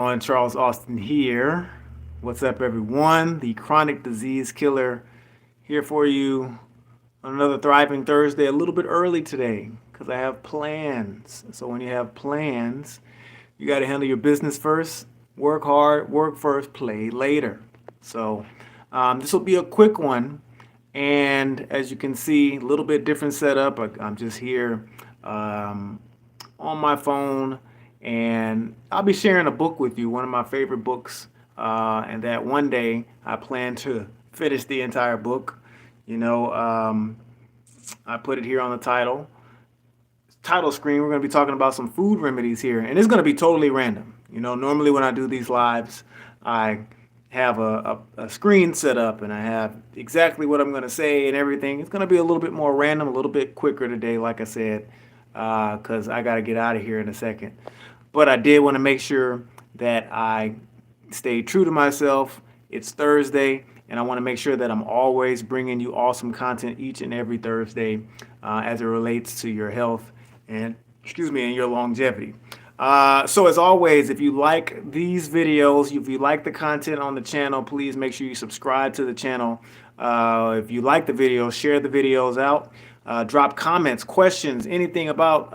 On Charles Austin here. What's up, everyone? The chronic disease killer here for you on another thriving Thursday. A little bit early today because I have plans. So when you have plans, you got to handle your business first, work hard, work first, play later. So this will be a quick one, and as you can see, a little bit different setup. I'm just here on my phone, and I'll be sharing a book with you, one of my favorite books, and that one day I plan to finish the entire book. You know, I put it here on the title screen. We're going to be talking about some food remedies here, and it's going to be totally random. You know, normally when I do these lives, I have a screen set up and I have exactly what I'm going to say and everything. It's going to be a little bit more random, a little bit quicker today, like I said, because I got to get out of here in a second. But I did want to make sure that I stay true to myself. It's Thursday, and I want to make sure that I'm always bringing you awesome content each and every Thursday as it relates to your health and, and your longevity. So as always, if you like these videos, if you like the content on the channel, please make sure you subscribe to the channel. If you like the videos, share the videos out. Drop comments, questions, anything about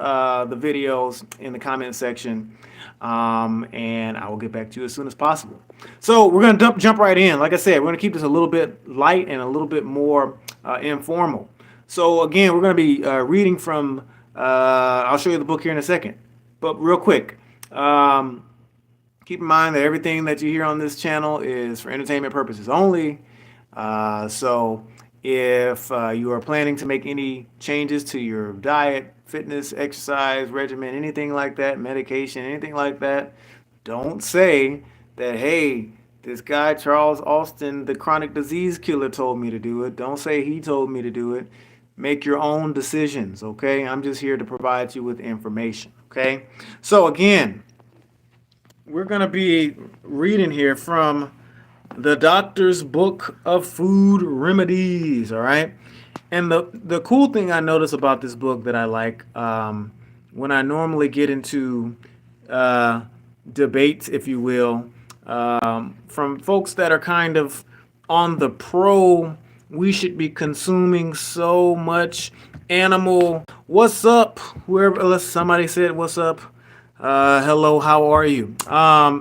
the videos in the comment section, and I will get back to you as soon as possible. So we're going to jump right in. Like I said, we're going to keep this a little bit light and a little bit more informal. So again, we're going to be reading from, I'll show you the book here in a second. But real quick, keep in mind that everything that you hear on this channel is for entertainment purposes only. So if you are planning to make any changes to your diet, fitness, exercise, regimen, anything like that, medication, anything like that, don't say that, hey, this guy, Charles Austin, the chronic disease killer, told me to do it. Don't say he told me to do it. Make your own decisions, okay? I'm just here to provide you with information, okay? So again, we're going to be reading here from the Doctor's Book of Food Remedies, all right? And the cool thing I notice about this book that I like, when I normally get into debates, if you will, from folks that are kind of on the we should be consuming so much animal. What's up? Whoever, somebody said, what's up? Hello, how are you?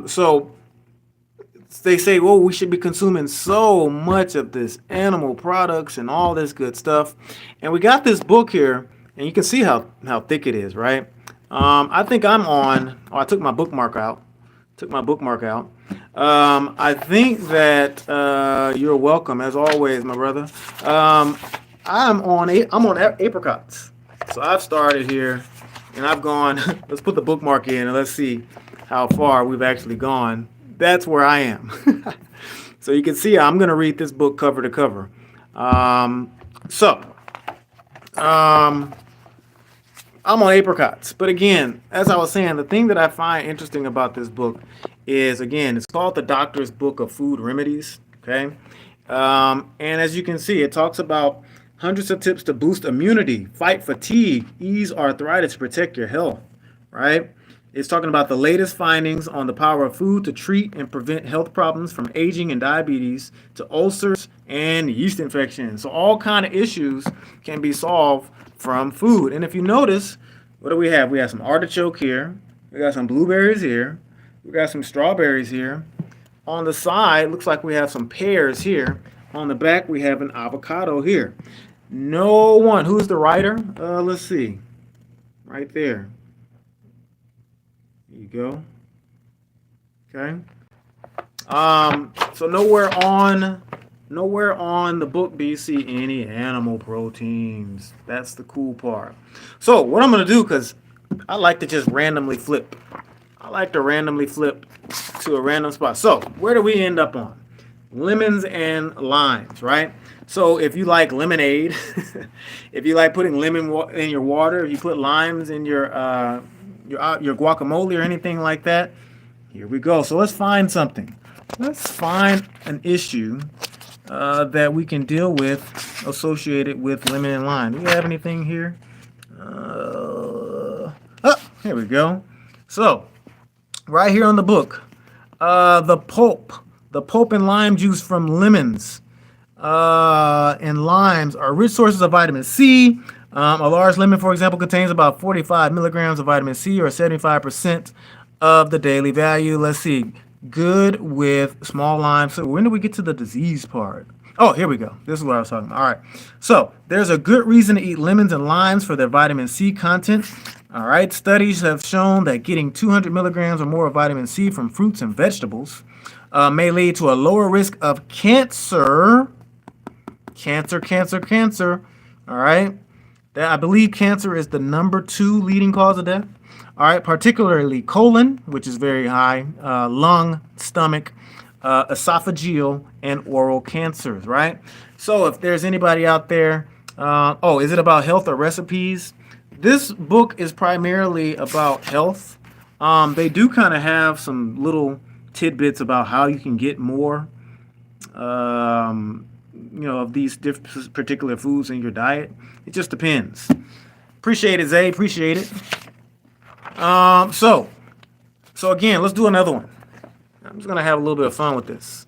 So they say, well, we should be consuming so much of this animal products and all this good stuff. And we got this book here, and you can see how thick it is, right? I think I'm on, I took my bookmark out. I think that you're welcome, as always, my brother. I'm on apricots. So I've started here, and I've gone, let's put the bookmark in, and let's see how far we've actually gone. That's where I am. So you can see I'm going to read this book cover to cover. I'm on apricots. But again, as I was saying, the thing that I find interesting about this book is, again, it's called The Doctor's Book of Food Remedies. Okay. And as you can see, it talks about hundreds of tips to boost immunity, fight fatigue, ease arthritis, protect your health. Right. It's talking about the latest findings on the power of food to treat and prevent health problems from aging and diabetes to ulcers and yeast infections. So all kind of issues can be solved from food. And if you notice, what do we have? We have some artichoke here. We got some blueberries here. We got some strawberries here. On the side, looks like we have some pears here. On the back, we have an avocado here. No one. Who's the writer? Let's see. Right there. There you go. Okay. So nowhere on the book do you see any animal proteins. That's the cool part. So what I'm gonna do, because I like to just randomly flip. I like to randomly flip to a random spot. So where do we end up on? Lemons and limes, right? So if you like lemonade, if you like putting lemon in your water, if you put limes in your guacamole or anything like that, here we go. So let's find something. Let's find an issue that we can deal with associated with lemon and lime. Do we have anything here? Here we go. So right here on the book, The pulp and lime juice from lemons and limes are rich sources of vitamin C. A large lemon, for example, contains about 45 milligrams of vitamin C, or 75% of the daily value. Let's see. Good with small lime. So when do we get to the disease part? Oh, here we go. This is what I was talking about. All right. So there's a good reason to eat lemons and limes for their vitamin C content. All right. Studies have shown that getting 200 milligrams or more of vitamin C from fruits and vegetables may lead to a lower risk of cancer. Cancer. All right. I believe cancer is the number 2 leading cause of death. All right. Particularly colon, which is very high, lung, stomach, esophageal, and oral cancers. Right. So if there's anybody out there, is it about health or recipes? This book is primarily about health. They do kind of have some little tidbits about how you can get more of these particular foods in your diet. It just depends. Appreciate it, Zay. Appreciate it. So again, let's do another one. I'm just gonna have a little bit of fun with this.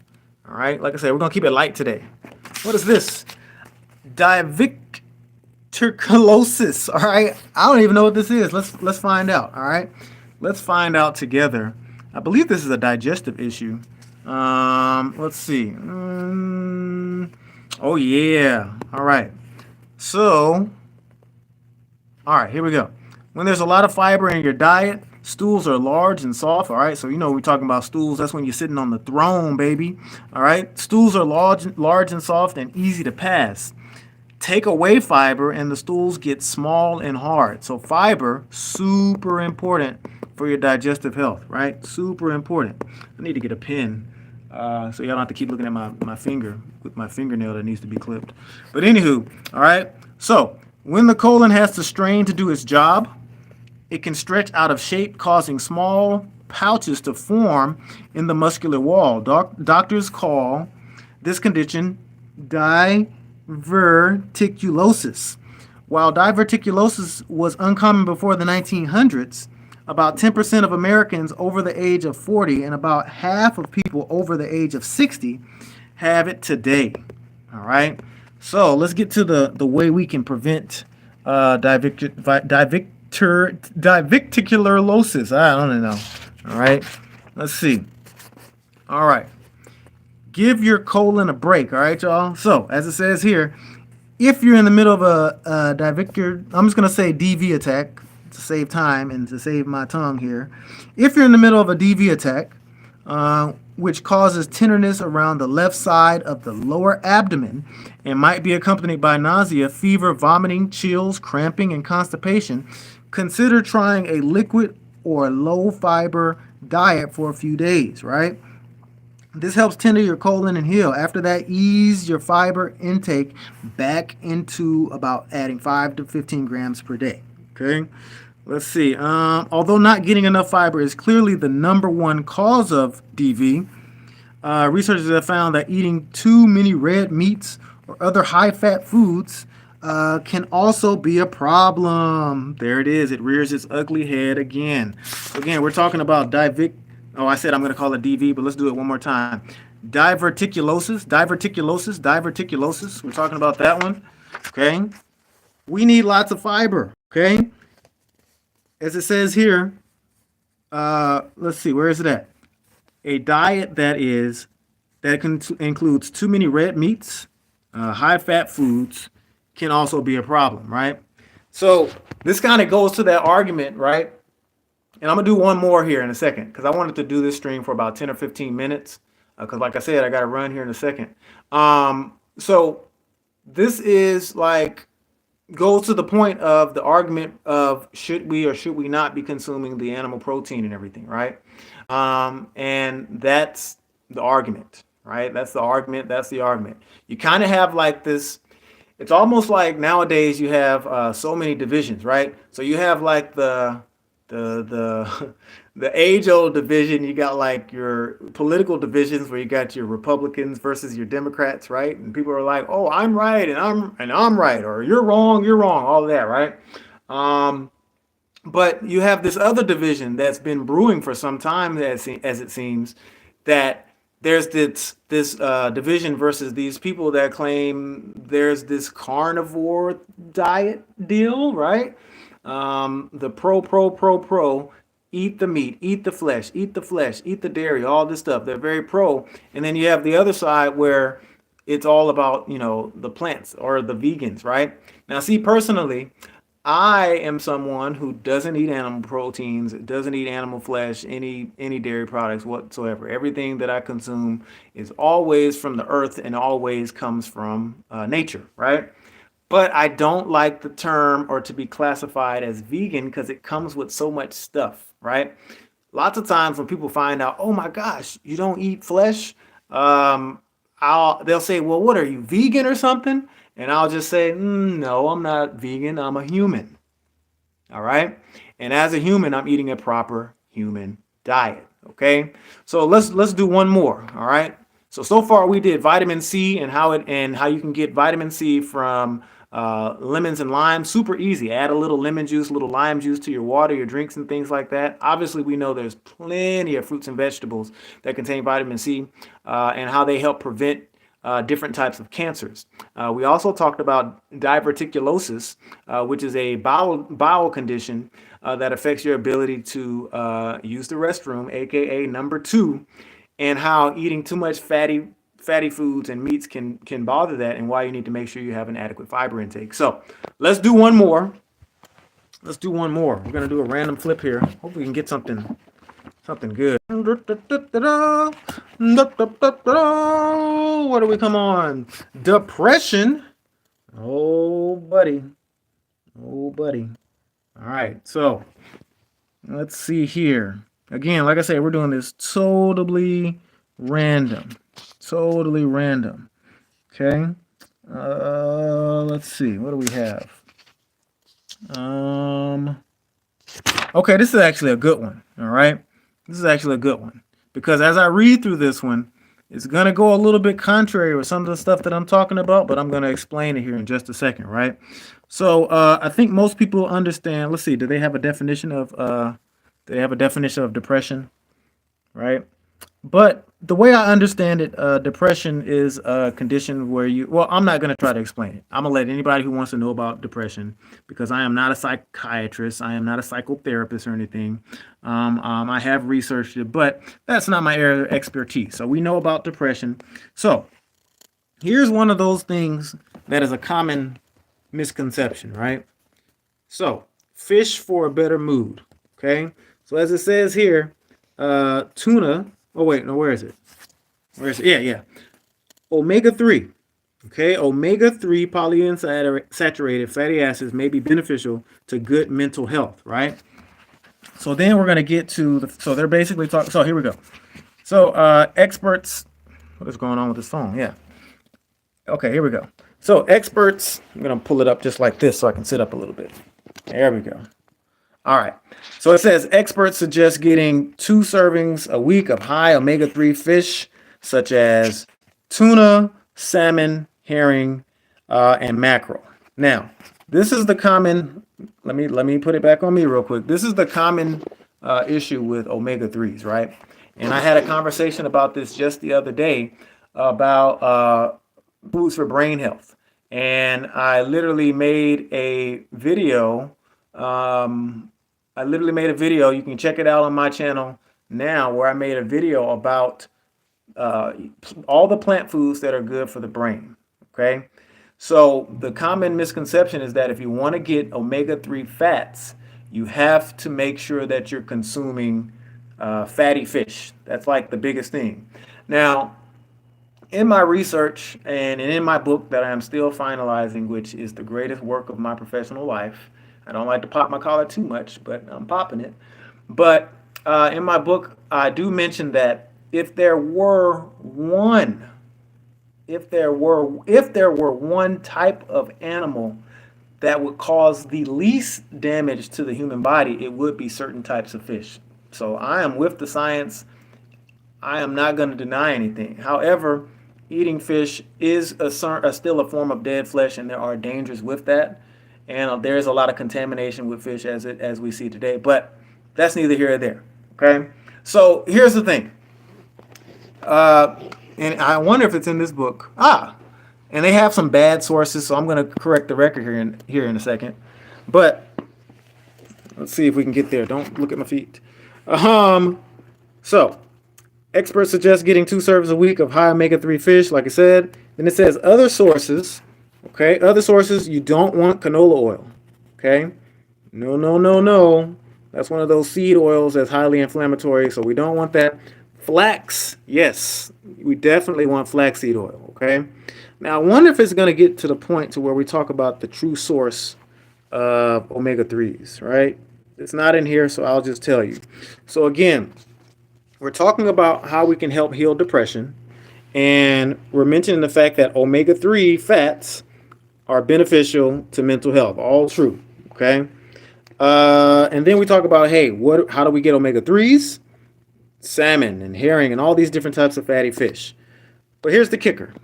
All right. Like I said, we're gonna keep it light today. What is this? Diverticulosis. All right. I don't even know what this is. Let's find out. All right. Let's find out together. I believe this is a digestive issue. Let's see. Oh yeah. All right. So, all right, here we go. When there's a lot of fiber in your diet, stools are large and soft. All right. So we're talking about stools. That's when you're sitting on the throne, baby. All right. Stools are large and soft and easy to pass. Take away fiber and the stools get small and hard. So fiber, super important for your digestive health, right? Super important. I need to get a pen so y'all don't have to keep looking at my finger with my fingernail that needs to be clipped. But anywho, all right. So when the colon has to strain to do its job, it can stretch out of shape, causing small pouches to form in the muscular wall. Doctors call this condition diverticulosis. While diverticulosis was uncommon before the 1900s, about 10% of Americans over the age of 40 and about half of people over the age of 60 have it today. All right. So let's get to the way we can prevent diverticulosis. I don't know. All right. Let's see. All right. Give your colon a break. All right, y'all. So as it says here, if you're in the middle of a I'm just going to say DV attack to save time and to save my tongue here. If you're in the middle of a DV attack, which causes tenderness around the left side of the lower abdomen and might be accompanied by nausea, fever, vomiting, chills, cramping, and constipation, consider trying a liquid or low fiber diet for a few days, right? This helps tender your colon and heal. After that, ease your fiber intake back into about adding 5 to 15 grams per day. Okay, let's see. Although not getting enough fiber is clearly the number 1 cause of DV, researchers have found that eating too many red meats or other high-fat foods can also be a problem. There it is. It rears its ugly head again. So again, we're talking about I said I'm going to call it DV, but let's do it one more time. Diverticulosis. We're talking about that one. Okay. We need lots of fiber. Okay. As it says here, let's see, where is it at? A diet that includes too many red meats, high-fat foods can also be a problem, right? So this kind of goes to that argument, right? And I'm going to do one more here in a second because I wanted to do this stream for about 10 or 15 minutes because like I said, I got to run here in a second. So this is like goes to the point of the argument of should we or should we not be consuming the animal protein and everything, right? And that's the argument, right? That's the argument. You kind of have like this. It's almost like nowadays you have so many divisions, right? So you have like the age-old division. You got like your political divisions where you got your Republicans versus your Democrats, right? And people are like, "Oh, I'm right and I'm right," or "You're wrong, all of that, right? But you have this other division that's been brewing for some time, as it seems, that there's this division versus these people that claim there's this carnivore diet deal, right? The pro, eat the meat, eat the flesh, eat the flesh, eat the dairy, all this stuff. They're very pro. And then you have the other side where it's all about, the plants or the vegans, right? Now, see, personally, I am someone who doesn't eat animal proteins, doesn't eat animal flesh, any dairy products whatsoever. Everything that I consume is always from the earth and always comes from nature, right? But I don't like the term or to be classified as vegan because it comes with so much stuff, right? Lots of times when people find out, oh my gosh, you don't eat flesh, they'll say, well, what are you, vegan or something? And I'll just say, no, I'm not vegan. I'm a human. All right. And as a human, I'm eating a proper human diet. Okay. So let's do one more. All right. So far we did vitamin C and how you can get vitamin C from lemons and limes. Super easy. Add a little lemon juice, a little lime juice to your water, your drinks, and things like that. Obviously, we know there's plenty of fruits and vegetables that contain vitamin C and how they help prevent different types of cancers. We also talked about diverticulosis, which is a bowel condition that affects your ability to use the restroom, aka number two, and how eating too much fatty foods and meats can bother that, and why you need to make sure you have an adequate fiber intake. So let's do one more. We're gonna do a random flip here. Hopefully we can get something good. What do we come on? Depression. Oh, buddy. All right, so let's see here. Again, like I said, we're doing this totally random. Okay. Let's see. What do we have? Okay, this is actually a good one. All right. This is actually a good one because as I read through this one, it's going to go a little bit contrary with some of the stuff that I'm talking about, but I'm going to explain it here in just a second, right? So I think most people understand. Let's see. Do they have a definition of depression, right? But the way I understand it, depression is a condition where I'm not going to try to explain it. I'm going to let anybody who wants to know about depression, because I am not a psychiatrist. I am not a psychotherapist or anything. I have researched it, but that's not my area of expertise. So we know about depression. So here's one of those things that is a common misconception, right? So fish for a better mood. Okay. So as it says here, tuna. Oh, wait, no, where is it? Yeah. Omega-3. Okay, omega-3 polyunsaturated fatty acids may be beneficial to good mental health, right? So then we're going to get to so they're basically talking. So here we go. So experts, what is going on with this phone? Yeah. Okay, here we go. So experts, I'm going to pull it up just like this so I can sit up a little bit. There we go. All right. So it says experts suggest getting 2 servings a week of high omega-3 fish, such as tuna, salmon, herring, and mackerel. Now, this is the common. Let me put it back on me real quick. This is the common issue with omega-3s, right? And I had a conversation about this just the other day about foods for brain health, and I literally made a video. You can check it out on my channel now, where I made a video about all the plant foods that are good for the brain. Okay. So the common misconception is that if you want to get omega-3 fats, you have to make sure that you're consuming fatty fish. That's like the biggest thing. Now, in my research and in my book that I am still finalizing, which is the greatest work of my professional life, I don't like to pop my collar too much, but I'm popping it. But in my book, I do mention that if there were one type of animal that would cause the least damage to the human body, it would be certain types of fish. So I am with the science. I am not going to deny anything. However, eating fish is still a form of dead flesh, and there are dangers with that. And there's a lot of contamination with fish as we see today, but that's neither here or there. Okay. So here's the thing. And I wonder if it's in this book. And they have some bad sources, so I'm going to correct the record here in a second. But let's see if we can get there. Don't look at my feet. So experts suggest getting 2 servings a week of high omega-3 fish, like I said. Then it says other sources. Okay, other sources, you don't want canola oil. Okay, no, no, no, no. That's one of those seed oils that's highly inflammatory, so we don't want that. Flax, yes, we definitely want flaxseed oil. Okay, now I wonder if it's going to get to the point to where we talk about the true source of omega-3s, right? It's not in here, so I'll just tell you. So again, we're talking about how we can help heal depression, and we're mentioning the fact that omega-3 fats are beneficial to mental health. All true, okay? And then we talk about, hey, how do we get omega-3s? Salmon and herring and all these different types of fatty fish. But here's the kicker.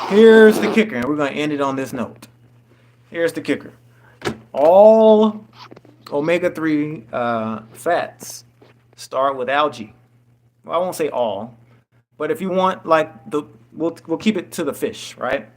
Here's the kicker, and we're going to end it on this note. Here's the kicker. All omega-3 fats start with algae. Well, I won't say all, but if you want, like, we'll keep it to the fish, right?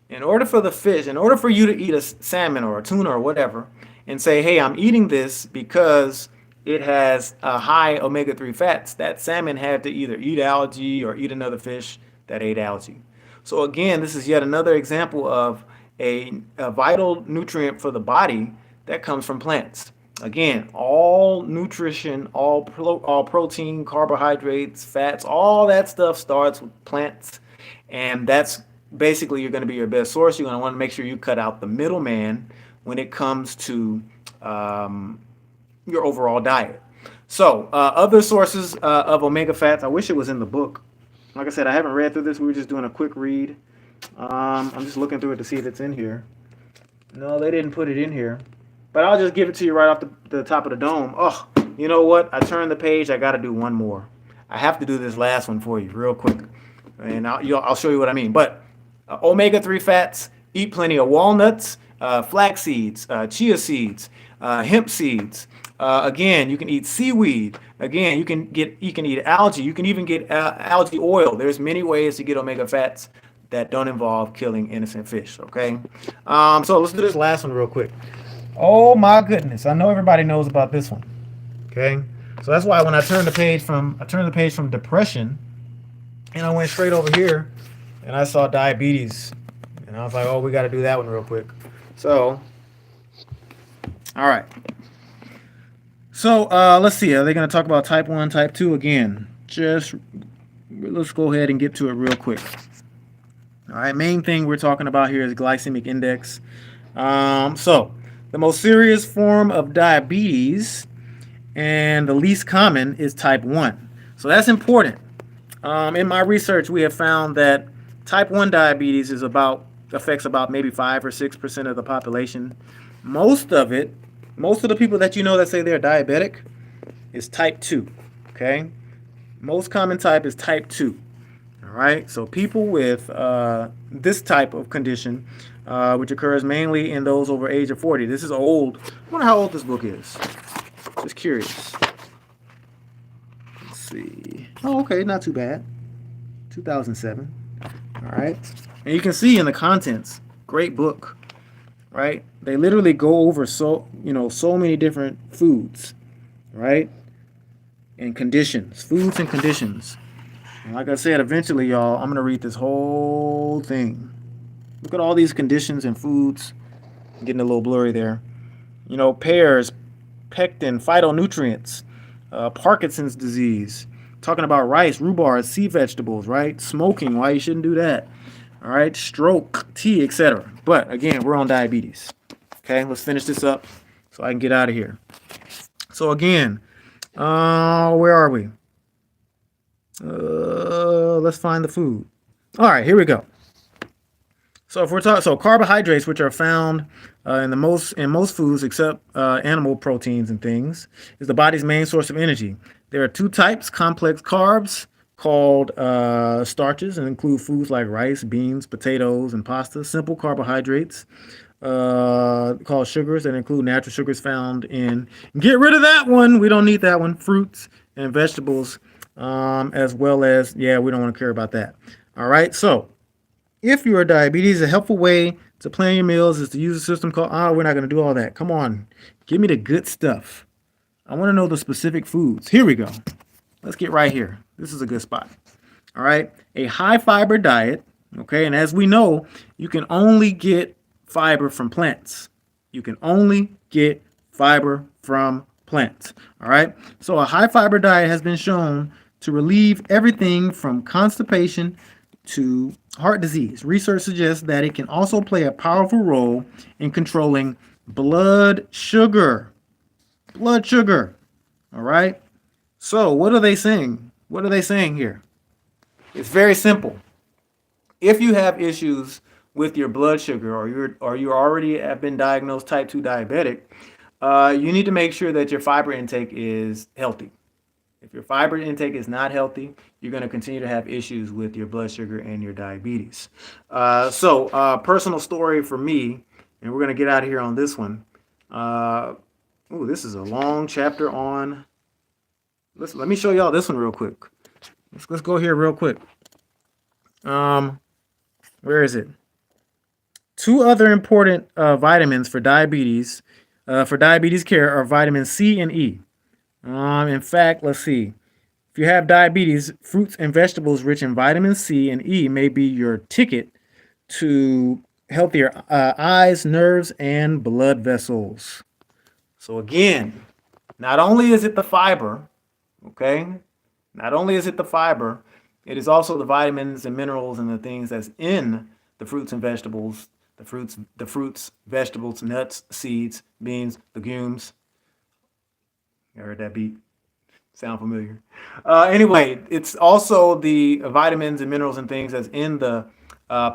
In order for you to eat a salmon or a tuna or whatever, and say, hey, I'm eating this because it has a high omega-3 fats, that salmon had to either eat algae or eat another fish that ate algae. So again, this is yet another example of a vital nutrient for the body that comes from plants. Again, all nutrition, all protein, carbohydrates, fats, all that stuff starts with plants. And that's basically, you're going to be your best source. You're going to want to make sure you cut out the middleman when it comes to your overall diet. So other sources of omega fats, I wish it was in the book. Like I said, I haven't read through this. We were just doing a quick read. I'm just looking through it to see if it's in here. No, they didn't put it in here. But I'll just give it to you right off the top of the dome. Oh, you know what? I turned the page. I got to do one more. I have to do this last one for you real quick. And I'll show you what I mean. But omega-3 fats, eat plenty of walnuts, flax seeds, chia seeds, hemp seeds. Again, you can eat seaweed. Again, you can eat algae. You can even get algae oil. There's many ways to get omega fats that don't involve killing innocent fish. Okay. So let's do this last one real quick. Oh my goodness! I know everybody knows about this one. Okay. So that's why when I turned the page from depression, and I went straight over here, and I saw diabetes, and I was like, oh, we got to do that one real quick. So, all right. So let's see. Are they going to talk about type 1, type 2 again? Let's go ahead and get to it real quick. All right. Main thing we're talking about here is glycemic index. So the most serious form of diabetes and the least common is type 1. So that's important. In my research, we have found that type 1 diabetes affects about maybe 5 or 6% of the population. Most of the people that you know that say they're diabetic is type 2. Okay? Most common type is type 2. All right? So people with this type of condition, which occurs mainly in those over age of 40. This is old. I wonder how old this book is. Just curious. Let's see. Oh, okay, not too bad. 2007. All right. And you can see in the contents, great book, right? They literally go over so many different foods, right? And conditions, foods and conditions. And like I said, eventually, y'all, I'm going to read this whole thing. Look at all these conditions and foods. I'm getting a little blurry there. Pears, pectin, phytonutrients, Parkinson's disease. Talking about rice, rhubarb, sea vegetables, right? Smoking, why you shouldn't do that. All right, stroke, tea, etc. But again, we're on diabetes. Okay, let's finish this up so I can get out of here. So again, where are we? Let's find the food. All right, here we go. So if we're talking, carbohydrates, which are found in most foods except animal proteins and things, is the body's main source of energy. There are 2 types: complex carbs, called starches, and include foods like rice, beans, potatoes, and pasta. Simple carbohydrates, called sugars, that include natural sugars found in. Get rid of that one. We don't need that one. Fruits and vegetables as well as, yeah, we don't want to care about that. All right. So if you are diabetes, a helpful way to plan your meals is to use a system called, we're not going to do all that. Come on. Give me the good stuff. I want to know the specific foods. Here we go. Let's get right here. This is a good spot. All right. A high fiber diet. Okay. And as we know, you can only get fiber from plants. You can only get fiber from plants. All right. So a high fiber diet has been shown to relieve everything from constipation to heart disease. Research suggests that it can also play a powerful role in controlling blood sugar. Blood sugar. All right. So what are they saying? What are they saying here? It's very simple. If you have issues with your blood sugar, or you already have been diagnosed type 2 diabetic, you need to make sure that your fiber intake is healthy. If your fiber intake is not healthy, you're going to continue to have issues with your blood sugar and your diabetes. Personal story for me, and we're going to get out of here on this one. This is a long chapter on. Let me show y'all this one real quick. Let's go here real quick. Where is it? Two other important vitamins for diabetes care are vitamin C and E. In fact, let's see. If you have diabetes, fruits and vegetables rich in vitamin C and E may be your ticket to healthier eyes, nerves, and blood vessels. So again, not only is it the fiber, okay? Not only is it the fiber, it is also the vitamins and minerals and the things that's in the fruits and vegetables, the fruits, vegetables, nuts, seeds, beans, legumes. You heard that beat? Sound familiar? Anyway, it's also the vitamins and minerals and things that's in the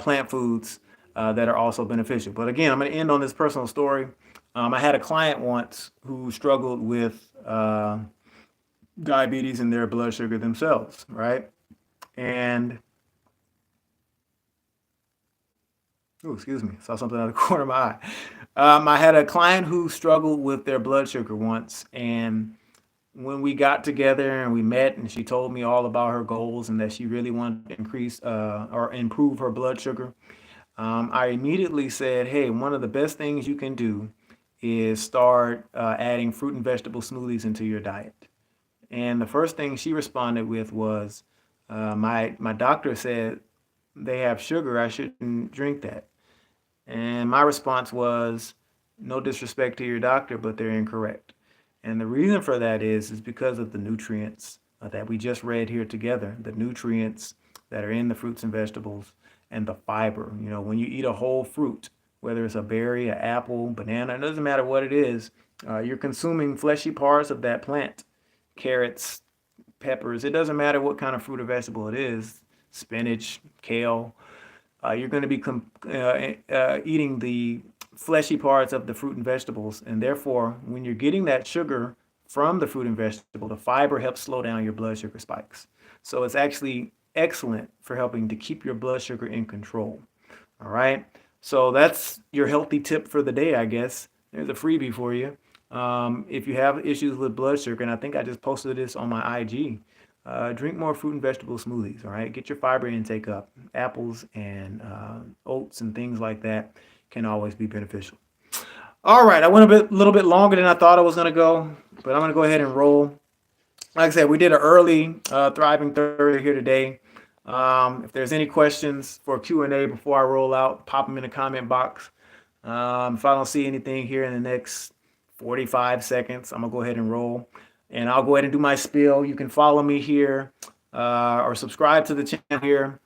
plant foods that are also beneficial. But again, I'm going to end on this personal story. I had a client once who struggled with diabetes and their blood sugar themselves, right? And excuse me, saw something out of the corner of my eye. I had a client who struggled with their blood sugar once, and when we got together and we met, and she told me all about her goals and that she really wanted to increase or improve her blood sugar, I immediately said, "Hey, one of the best things you can do is start adding fruit and vegetable smoothies into your diet." And the first thing she responded with was, my doctor said they have sugar, I shouldn't drink that. And my response was, no disrespect to your doctor, but they're incorrect. And the reason for that is because of the nutrients that we just read here together, the nutrients that are in the fruits and vegetables and the fiber. You know, when you eat a whole fruit, whether it's a berry, an apple, banana, it doesn't matter what it is, you're consuming fleshy parts of that plant. Carrots, peppers, it doesn't matter what kind of fruit or vegetable it is, spinach, kale, you're going to be eating the fleshy parts of the fruit and vegetables. And therefore, when you're getting that sugar from the fruit and vegetable, the fiber helps slow down your blood sugar spikes. So it's actually excellent for helping to keep your blood sugar in control. All right. So that's your healthy tip for the day, I guess. There's a freebie for you. If you have issues with blood sugar, and I think I just posted this on my IG, drink more fruit and vegetable smoothies. All right, get your fiber intake up. Apples and oats and things like that can always be beneficial. All right, I went a little bit longer than I thought I was going to go, but I'm going to go ahead and roll. Like I said, we did an early Thriving Thursday here today. If there's any questions for Q&A before I roll out, pop them in the comment box. If I don't see anything here in the next 45 seconds, I'm going to go ahead and roll. And I'll go ahead and do my spiel. You can follow me here or subscribe to the channel here.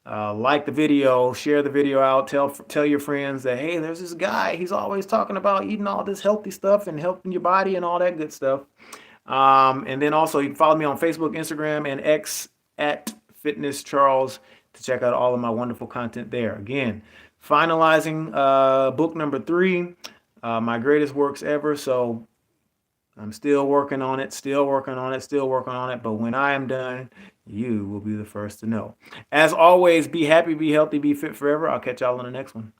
Like the video, share the video out, tell your friends that, hey, there's this guy. He's always talking about eating all this healthy stuff and helping your body and all that good stuff. And then also you can follow me on Facebook, Instagram, and X at Fitness Charles to check out all of my wonderful content there. Again, finalizing book number 3, my greatest works ever. So I'm still working on it. But when I am done, you will be the first to know. As always, be happy, be healthy, be fit forever. I'll catch y'all on the next one.